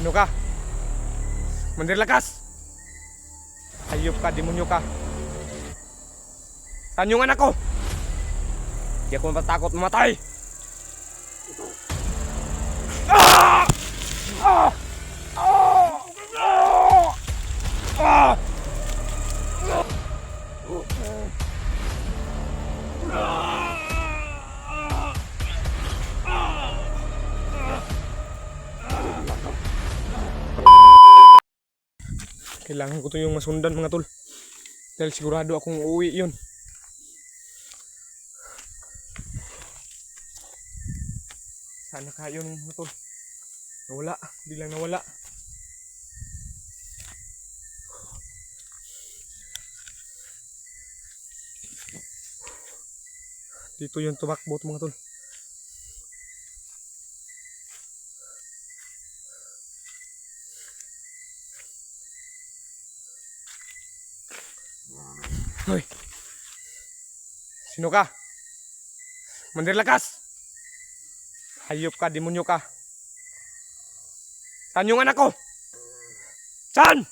Sino ka? Mandir lakas! Hayop ka, demonyo ka. Saan yung anak ko? Hindi ako matakot mamatay. Ah! Ah! Ah! Ah! Kailangan ko to yung masundan mga tol. Dahil sigurado akong uuwi yun. Sana kaya yun mga tol. Nawala. Bilang nawala. Dito yung tumakbo mga tol. Hoy! Sino ka? Mandir lakas! Hayop ka, demonyo ka. Saan yung anak ko? Saan?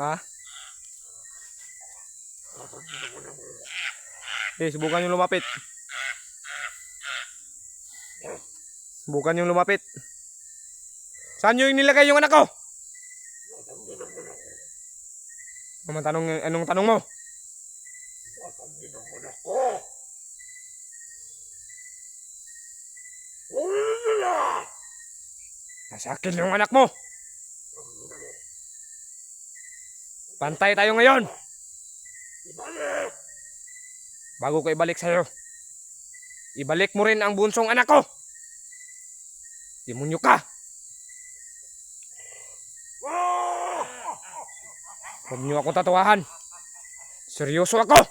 Ha? Subukan yung lumapit. Subukan yung lumapit. Saan yung nilagay yung anak ko? Anong tanong mo? Nasa akin yung anak mo. Pantay tayo ngayon. Bago ko ibalik sa'yo, ibalik mo rin ang bunsong anak ko. Demonyo ka. Huwag niyo akong tatawahan. Seryoso ako.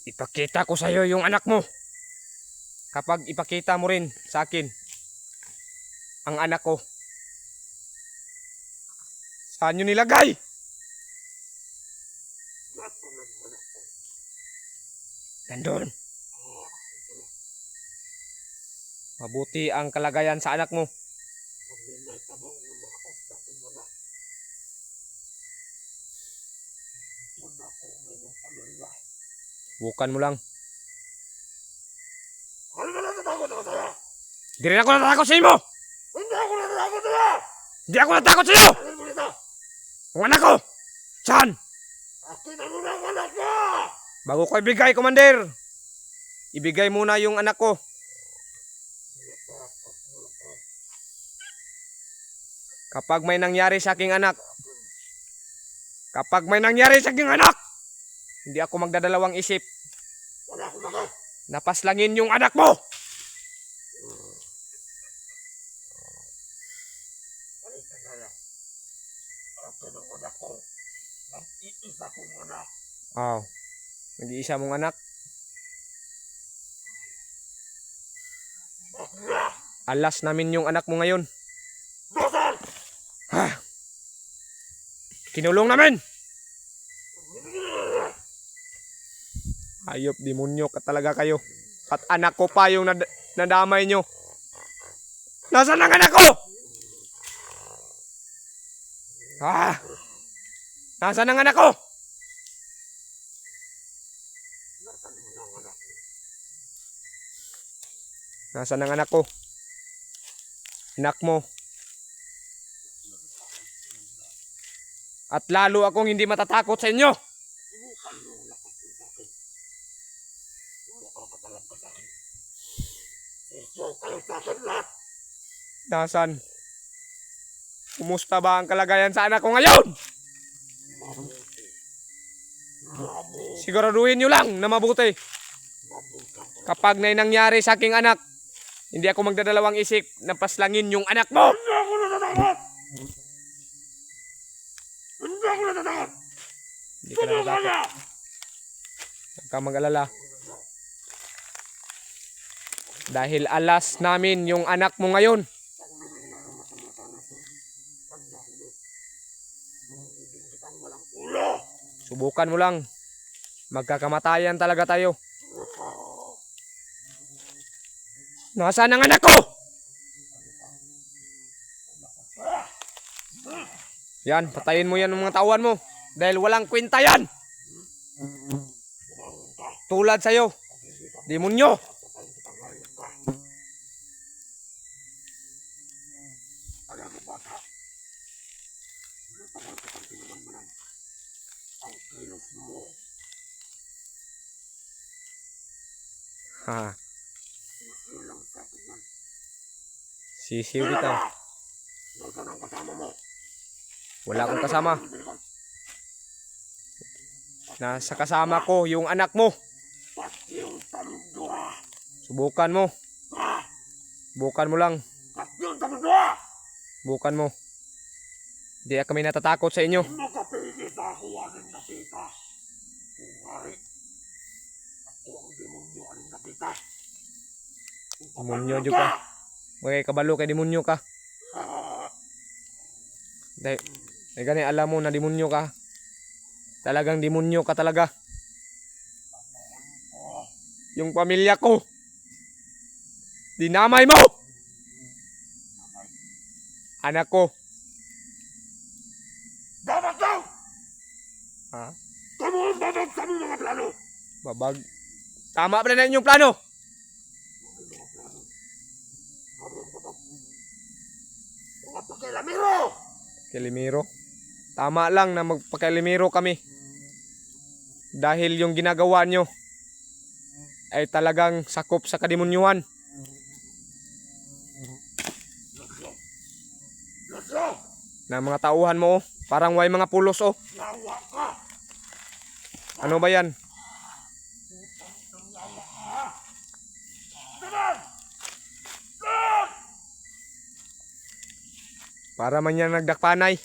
Ipakita ko sa iyo yung anak mo. Kapag ipakita mo rin sa akin ang anak ko, saan nyo nilagay? Nandun. Mabuti ang kalagayan sa anak mo. Bukan mo lang. Hindi rin ako natakot sa iyo! Hindi ako natakot sa iyo! Ang anak ko! Saan? Bago ko ibigay, Commander, ibigay muna yung anak ko. Kapag may nangyari sa aking anak, hindi ako magdadalawang isip. Napaslangin yung anak mo! Oh, nag-iisa mong anak. Alas namin yung anak mo ngayon. Ha? Kinulong namin. Hayop, demonyo ka talaga kayo. At anak ko pa yung nadamay nyo. Nasaan ang anak ko? Ah! Nasaan ang anak ko? Nasaan ang anak ko? Anak mo. At lalo akong hindi matatakot sa inyo. Nasaan? Kumusta ba ang kalagayan sa anak ko ngayon? Siguraduhin nyo lang na mabuti. Kapag may nangyari sa aking anak, hindi ako magdadalawang isip na paslangin yung anak mo. Hindi ako natatakot! Hindi ako natatakot! Hindi ka natatakot. Huwag kang mag-alala. Dahil alas namin yung anak mo ngayon. kitang walang ulo. Subukan mo lang. Magkakamatayan talaga tayo. Nasaan ang anak ko? Yan, patayin mo yan ng mga tauhan mo. Dahil walang kwenta yan. Tulad sa'yo. Demonyo. Alam mo bata, natagal kitang pinagmanan ang kilos mo. Ha, Ilang sa akin yan. sisiw kita. Nasaan ang kasama mo? Wala akong kasama. Nasa kasama ko yung anak mo. Pati yung tamundua. Subukan mo. Ha? Subukan mo lang. Pati yung tamundua. Subukan mo. Hindi kami natatakot sa inyo. Hindi mo kapili sa huwanin na tita. Kung hari, ako ang demonyo aning napita. Demonyo juga. May kabalo kay demonyo ka. Dahil gani alam mo na demonyo ka. Talagang demonyo ka talaga. Yung pamilya ko. Dinamay mo. Anak ko. Dapat daw! Ha? Kamu ang babag sa aming mga plano! Babag. Tama pa na inyong plano. Mga pakilamiro! Kilimiro. Tama lang na magpakilimiro kami. Dahil yung ginagawa nyo ay talagang sakop sa kademonyuhan. Lasyo! Na mga tauhan mo, parang way mga pulos oh. Yawa ka! Ano ba yan? Daman! Daman! Para man yan nagdakpanay.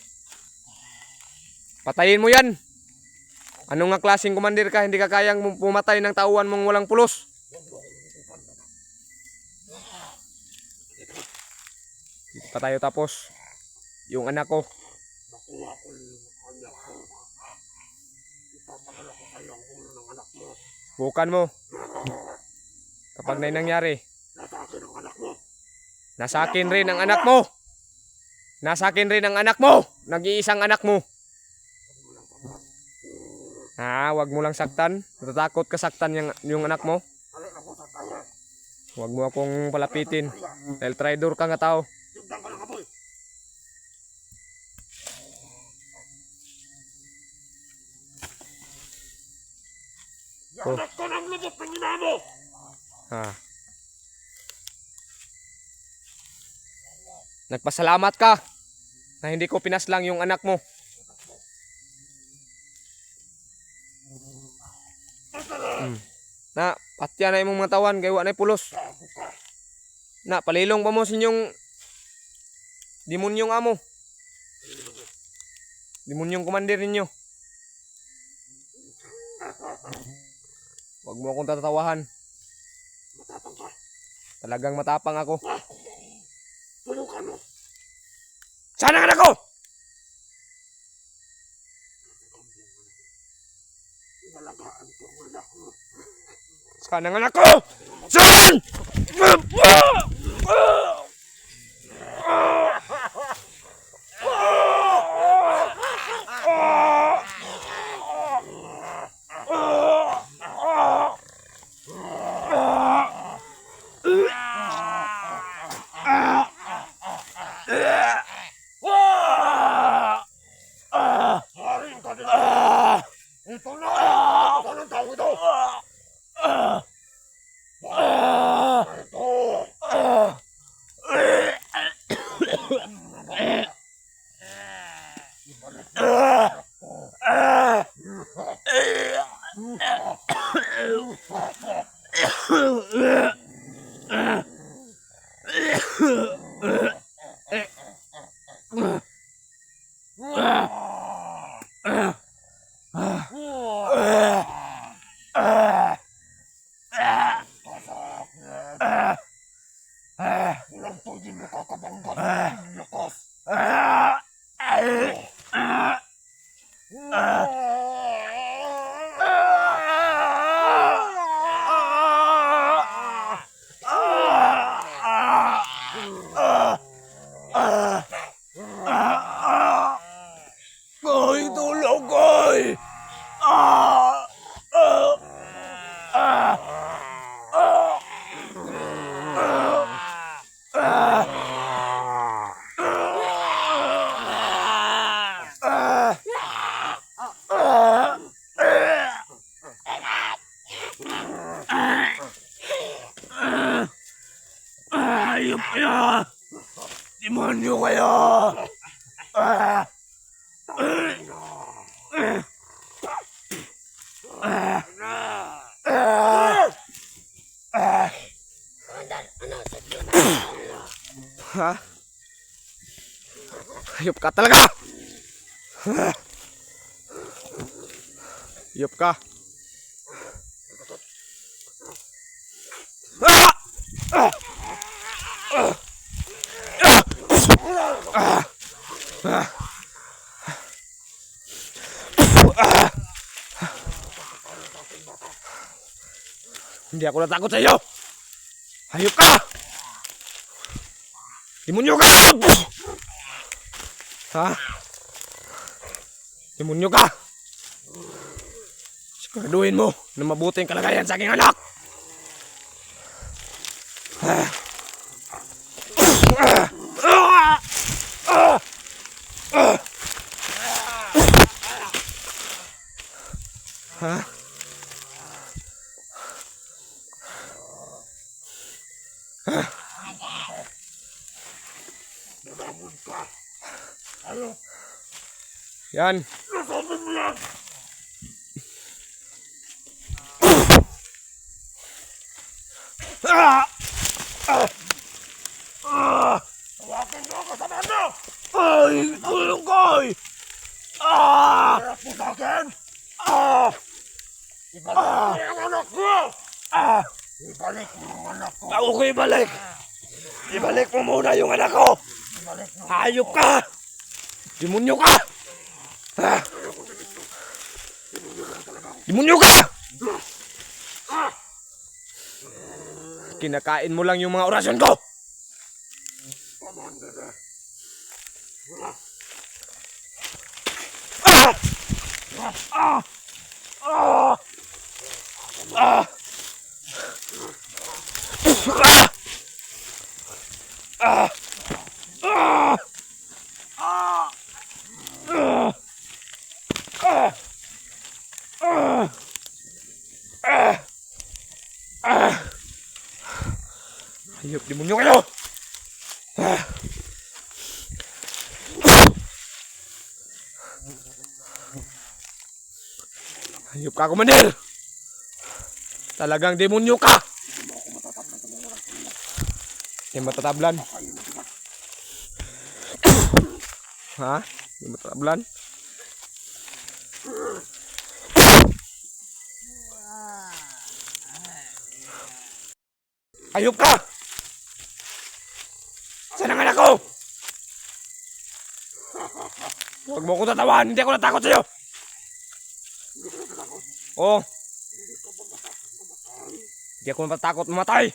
Patayin mo yan. Ano nga klaseng komandir ka, hindi ka kayang pumatay ng tauhan mong walang pulos. Hindi pa tayo tapos. Yung anak ko. Nakuha ko yung anak ko. Ipapadala ko sa'yo ang ulo ng anak mo. Bukan mo. Kapag na nangyari, Nasa akin ang anak mo. nasa akin rin ang anak mo. Nasa akin rin ang anak mo. Nag-iisang anak mo. Ha, wag mo lang saktan. Natatakot ka saktan yung anak mo. Alin ako sa tayo. Wag mo akong palapitin. Dahil traitor ka nga tao. Sugdan ka ng apoy. Oh. Yanak ko ng lubot ng ina mo! Ha. Nagpasalamat ka na hindi ko pinaslang yung anak mo. Na, patya na imong mga tawan, kaya na pulos. Na, palilong pa mo sa inyong demonyong amo. Demonyong komandir ninyo. Huwag mo akong tatawahan. Matapang ka. Talagang matapang ako. Tulukan mo. Saan ang anak ko? Inalagaan ko ang anak mo. Saan ang anak ko? Saan? Haring ka din. Ito na! Ito ng tao ito! Ito! Walang pwede makakabangga ng lakas. Koy, tulong, Koy! Ah! Ah! Ah! Hayop kayo! Demonyo kayo! Ah! Ha? Hayop ka talaga! Hayop ka! Hindi ako natakot sa iyo! Hayop ka! Demonyo ka! Ha? Demonyo ka! Siguraduhin mo na mabuti ang kalagayan sa aking anak! Ha? Yan. Nasabin mo yan! Tawagan mo ako sa mano! Ay! Tulong, Koy! Harap mo sa akin! Ibalik mo ang anak ko! Ibalik mo ang anak ko! Ako ko ibalik! Ibalik mo muna yung anak ko! Hayop ka! Demonyo ka! Ha? Demonyo ka! Kinakain mo lang yung mga orasyon ko! Hayop, demonyo kayo! Hayop ka, Commander! Talagang demonyo ka! Yung matatablan. Ha? Yung matatablan? Hayop ka! Saan ang anak ko? Huwag mo akong tatawan, hindi ako natakot sa'yo! Oo. Hindi ako natakot mamatay!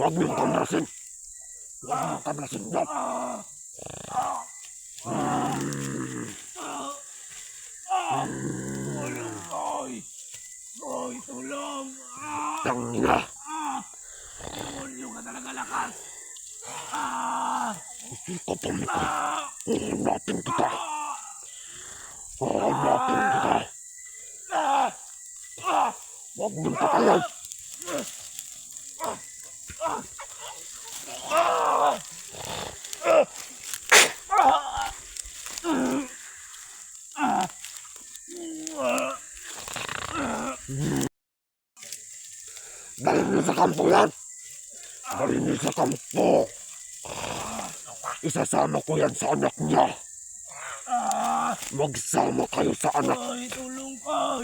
Huwag mo kamlasin! Huwag mo kamlasin! Tulong, Koy! Koy, tulong! Tangina! Tulyo ka talaga lakas! Isikot ang ito! Ihanapin kita! Ihanapin kita! Huwag mong patayan! Dalhin mo sa kampo yan! Dali niyo sa kampo. Isasama ko yan sa anak niya. Magsama kayo sa anak. Tulong ko!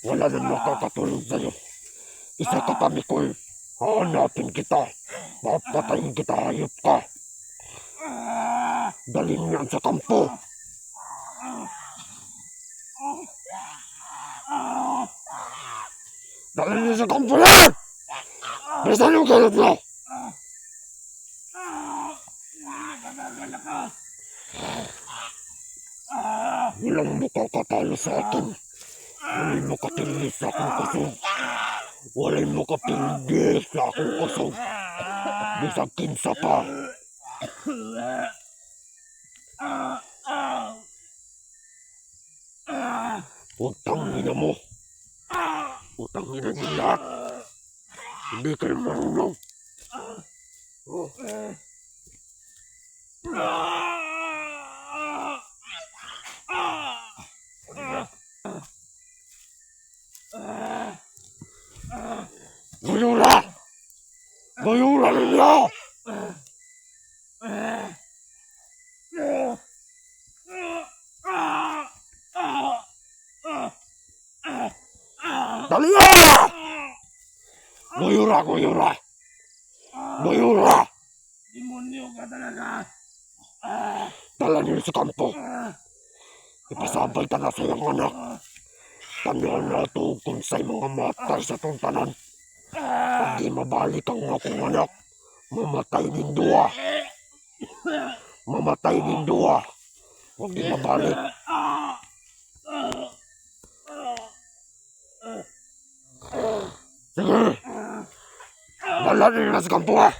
Wala nang makakatulong sa'yo. Isa katabi ko eh. Hahanapin kita. Papatayin kita, hayop ka. Dalhin niyan sa kampo. Dalhin niyo sa kampo yan! Bilisan yung galit niyo! Walang makakatalo sa akin. Walang makatindi sa akong kusog. Walang makatindi sa akong kusog. Bisag kinsa pa. Utang ina mo. Utang ina niyo lahat. Hindi kayo marunong. Mayura! Mayura ninyo! Dali na! Mayura! Mayura! Mayura! Demonyo ka talaga! Dala niyo sa kampo. Ipasabay ta na sa iyong anak. Tandaan na ito kung sa'y mga matay sa itong tanan. Pag di mabalik ang akong anak, mamatay din dua. Mamatay din dua. Huwag di mabalik. Sige. Dala niyo na sa kampo ha.